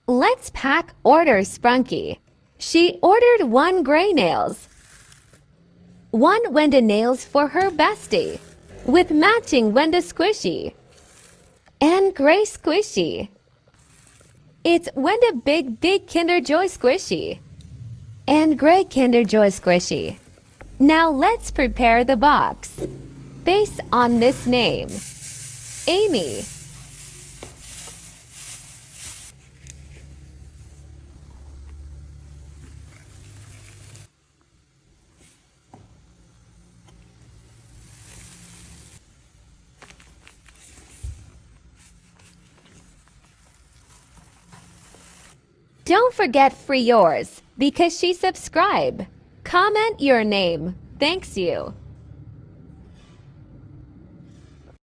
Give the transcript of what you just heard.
Let's pack order Sprunki. She ordered 1 gray nails, 1 Wenda nails for her bestie, with matching Wenda squishy, and gray squishy. It's Wenda big Kinder Joy squishy, and gray Kinder Joy squishy. Now let's prepare the box. Based on this name, Amy. Don't forget for yours, because she subscribed. Comment your name. Thanks you.